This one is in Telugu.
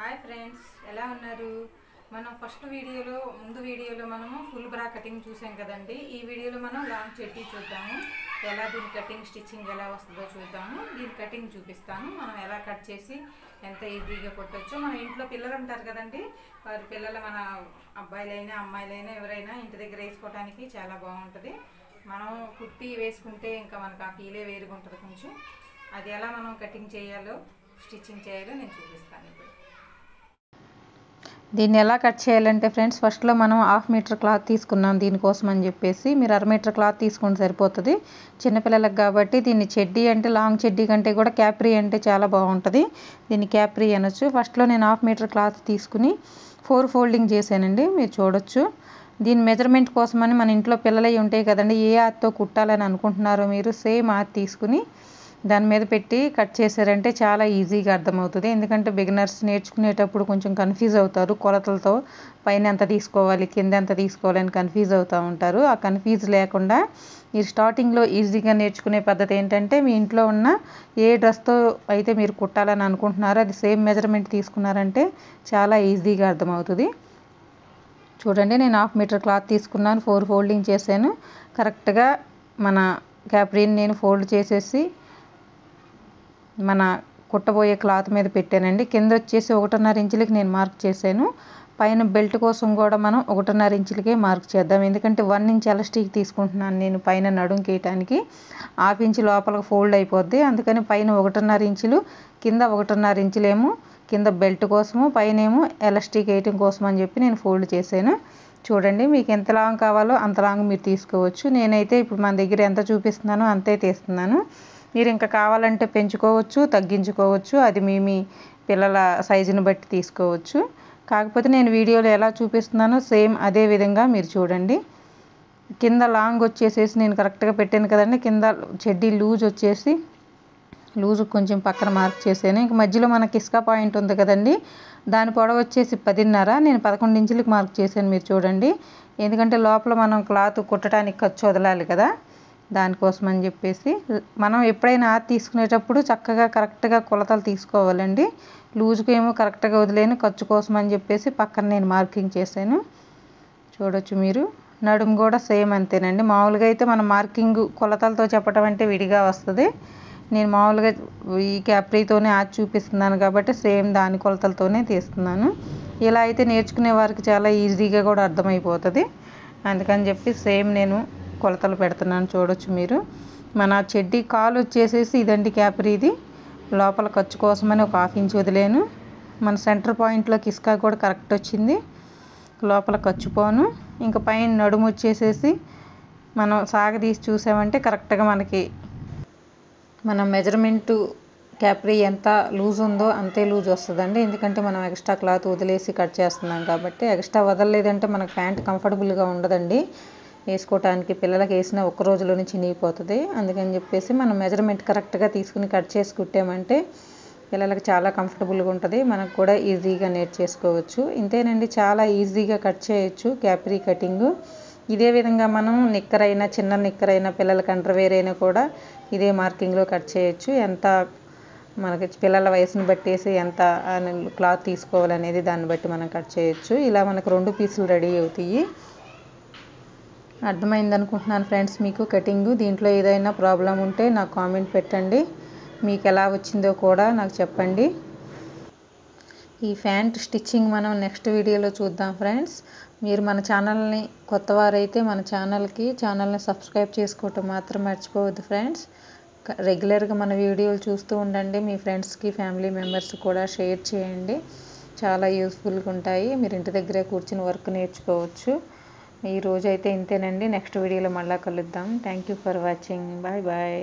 హాయ్ ఫ్రెండ్స్, ఎలా ఉన్నారు? మనం ఫస్ట్ ముందు వీడియోలో మనము ఫుల్ బ్రా కటింగ్ చూసాం కదండి. ఈ వీడియోలో మనం లాంగ్ చెడ్డీ చూద్దాము. ఎలా దీని కటింగ్ స్టిచ్చింగ్ ఎలా వస్తుందో చూద్దాము. దీని కటింగ్ చూపిస్తాను. మనం ఎలా కట్ చేసి ఎంత ఈజీగా కొట్టొచ్చో. మన ఇంట్లో పిల్లలు ఉంటారు కదండి, వారి పిల్లలు మన అబ్బాయిలైనా అమ్మాయిలైనా ఎవరైనా ఇంటి దగ్గర వేసుకోవడానికి చాలా బాగుంటుంది. మనం కుట్టి వేసుకుంటే ఇంకా మనకు ఆ ఫీలే వేరుగా ఉంటుంది. కొంచెం అది ఎలా మనం కటింగ్ చేయాలో స్టిచ్చింగ్ చేయాలో నేను చూపిస్తాను ఇప్పుడు. దీన్ని ఎలా కట్ చేయాలంటే ఫ్రెండ్స్, ఫస్ట్లో మనం 1/2 మీటర్ క్లాత్ తీసుకున్నాం దీనికోసం అని చెప్పేసి. మీరు 1/2 మీటర్ క్లాత్ తీసుకుంటే సరిపోతుంది చిన్నపిల్లలకు కాబట్టి. దీన్ని చెడ్డీ అంటే లాంగ్ చెడ్డీ కంటే కూడా క్యాప్రీ అంటే చాలా బాగుంటుంది. దీన్ని క్యాప్రీ అనొచ్చు. ఫస్ట్లో నేను 1/2 మీటర్ క్లాత్ తీసుకుని 4 ఫోల్డింగ్ చేశానండి, మీరు చూడొచ్చు. దీని మెజర్మెంట్ కోసమని మన ఇంట్లో పిల్లలవి ఉంటాయి కదండి, ఏ ఆర్తో కుట్టాలని అనుకుంటున్నారో మీరు సేమ్ ఆర్ట్ తీసుకుని దాని మీద పెట్టి కట్ చేశారంటే చాలా ఈజీగా అర్థమవుతుంది. ఎందుకంటే బిగినర్స్ నేర్చుకునేటప్పుడు కొంచెం కన్ఫ్యూజ్ అవుతారు. కొలతలతో పైన ఎంత తీసుకోవాలి, కింద ఎంత తీసుకోవాలని కన్ఫ్యూజ్ అవుతూ ఉంటారు. ఆ కన్ఫ్యూజ్ లేకుండా మీరు స్టార్టింగ్లో ఈజీగా నేర్చుకునే పద్ధతి ఏంటంటే, మీ ఇంట్లో ఉన్న ఏ డ్రెస్తో అయితే మీరు కుట్టాలని అనుకుంటున్నారో అది సేమ్ మెజర్మెంట్ తీసుకున్నారంటే చాలా ఈజీగా అర్థమవుతుంది. చూడండి, నేను 1/2 మీటర్ క్లాత్ తీసుకున్నాను, 4 ఫోల్డింగ్ చేశాను. కరెక్ట్గా మన క్యాప్రీని నేను ఫోల్డ్ చేసేసి మన కుట్టబోయే క్లాత్ మీద పెట్టానండి. కింద వచ్చేసి 1.5 ఇంచులకి నేను మార్క్ చేశాను. పైన బెల్ట్ కోసం కూడా మనం 1.5 ఇంచులకే మార్క్ చేద్దాం. ఎందుకంటే 1 ఇంచ్ ఎలాస్టిక్ తీసుకుంటున్నాను నేను పైన నడుం గీయటానికి. 1/2 ఇంచు లోపలికి ఫోల్డ్ అయిపోద్ది. అందుకని పైన 1.5 ఇంచులు, కింద 1.5 ఇంచులేమో కింద బెల్ట్ కోసము, పైన ఏమో ఎలాస్టిక్ వేయటం కోసం అని చెప్పి నేను ఫోల్డ్ చేశాను. చూడండి, మీకు ఎంత లాంగ్ కావాలో అంత లాంగ్ మీరు తీసుకోవచ్చు. నేనైతే ఇప్పుడు మన దగ్గర ఎంత చూపిస్తున్నానో అంతే తీస్తున్నాను. మీరు ఇంకా కావాలంటే పెంచుకోవచ్చు, తగ్గించుకోవచ్చు. అది మీ పిల్లల సైజుని బట్టి తీసుకోవచ్చు. కాకపోతే నేను వీడియోలో ఎలా చూపిస్తున్నానో సేమ్ అదే విధంగా మీరు చూడండి. కింద లాంగ్ వచ్చేసేసి నేను కరెక్ట్గా పెట్టాను కదండి. కింద చెడ్డీ లూజ్ వచ్చేసి లూజు కొంచెం పక్కన మార్క్ చేశాను. ఇంక మధ్యలో మనకి ఇసుక పాయింట్ ఉంది కదండి, దాని పొడవు వచ్చేసి 10.5, నేను 11 ఇంచులకు మార్క్ చేశాను. మీరు చూడండి, ఎందుకంటే లోపల మనం క్లాత్ కుట్టడానికి ఖర్చు వదలాలి కదా, దానికోసం అని చెప్పేసి. మనం ఎప్పుడైనా ఆర్ట్ తీసుకునేటప్పుడు చక్కగా కరెక్ట్గా కొలతలు తీసుకోవాలండి. లూజుకు ఏమో కరెక్ట్గా వదిలేను, ఖర్చు కోసం అని చెప్పేసి పక్కన నేను మార్కింగ్ చేశాను. చూడొచ్చు మీరు. నడుము కూడా సేమ్ అంతేనండి. మామూలుగా అయితే మనం మార్కింగ్ కొలతలతో చెప్పడం అంటే విడిగా వస్తుంది. నేను మామూలుగా ఈ క్యాప్రీతోనే ఆర్ట్ చూపిస్తున్నాను కాబట్టి సేమ్ దాని కొలతలతోనే తీస్తున్నాను. ఇలా అయితే నేర్చుకునే వారికి చాలా ఈజీగా కూడా అర్థమైపోతుంది. అందుకని చెప్పి సేమ్ నేను కొలతలు పెడుతున్నాను. చూడొచ్చు మీరు. మన చెడ్డీ కాలు వచ్చేసేసి ఇదండి క్యాప్రీది. లోపల ఖర్చు కోసమని ఒక 1/2 ఇంచ్ వదిలేను. మన సెంటర్ పాయింట్లోకి ఇసుక కూడా కరెక్ట్ వచ్చింది, లోపల ఖర్చు పోను. ఇంకా పైన నడుము వచ్చేసేసి మనం సాగదీసి చూసామంటే కరెక్ట్గా మనకి మన మెజర్మెంటు క్యాప్రీ ఎంత లూజ్ ఉందో అంతే లూజ్ వస్తుందండి. ఎందుకంటే మనం ఎక్స్ట్రా క్లాత్ వదిలేసి కట్ చేస్తున్నాం కాబట్టి. ఎక్స్ట్రా వదలలేదంటే మనకు ప్యాంట్ కంఫర్టబుల్గా ఉండదండి వేసుకోవటానికి. పిల్లలకి వేసిన ఒక్క రోజులోనే చినిగిపోతుంది. అందుకని చెప్పేసి మనం మెజర్మెంట్ కరెక్ట్గా తీసుకుని కట్ చేసి కుట్టామంటే పిల్లలకి చాలా కంఫర్టబుల్గా ఉంటుంది, మనకు కూడా ఈజీగా నేర్చేసుకోవచ్చు. ఇంతేనండి, చాలా ఈజీగా కట్ చేయొచ్చు క్యాప్రీ కటింగు. ఇదే విధంగా మనం నిక్కర్ అయినా, చిన్న నిక్కర్ అయినా, పిల్లలకి అండర్వేర్ అయినా కూడా ఇదే మార్కింగ్లో కట్ చేయొచ్చు. ఎంత మనకి పిల్లల వయసుని బట్టేసి ఎంత క్లాత్ తీసుకోవాలనేది దాన్ని బట్టి మనం కట్ చేయొచ్చు. ఇలా మనకు 2 పీసులు రెడీ అవుతాయి. అర్థమైంది అనుకుంటున్నాను ఫ్రెండ్స్ మీకు కటింగు. దీంట్లో ఏదైనా ప్రాబ్లం ఉంటే నాకు కామెంట్ పెట్టండి. మీకు ఎలా వచ్చిందో కూడా నాకు చెప్పండి. ఈ ప్యాంట్ స్టిచ్చింగ్ మనం నెక్స్ట్ వీడియోలో చూద్దాం ఫ్రెండ్స్. మీరు మన ఛానల్ని కొత్తవారైతే మన ఛానల్ని సబ్స్క్రైబ్ చేసుకోవటం మాత్రం మర్చిపోవద్దు ఫ్రెండ్స్. రెగ్యులర్గా మన వీడియోలు చూస్తూ ఉండండి. మీ ఫ్రెండ్స్కి, ఫ్యామిలీ మెంబర్స్ కూడా షేర్ చేయండి. చాలా యూస్ఫుల్గా ఉంటాయి. మీరు ఇంటి దగ్గరే కూర్చుని వర్క్ నేర్చుకోవచ్చు. ఈ రోజు అయితే ఇంతేనండి. నెక్స్ట్ వీడియోలో మళ్ళీ కలుద్దాం. Thank you for watching. Bye bye.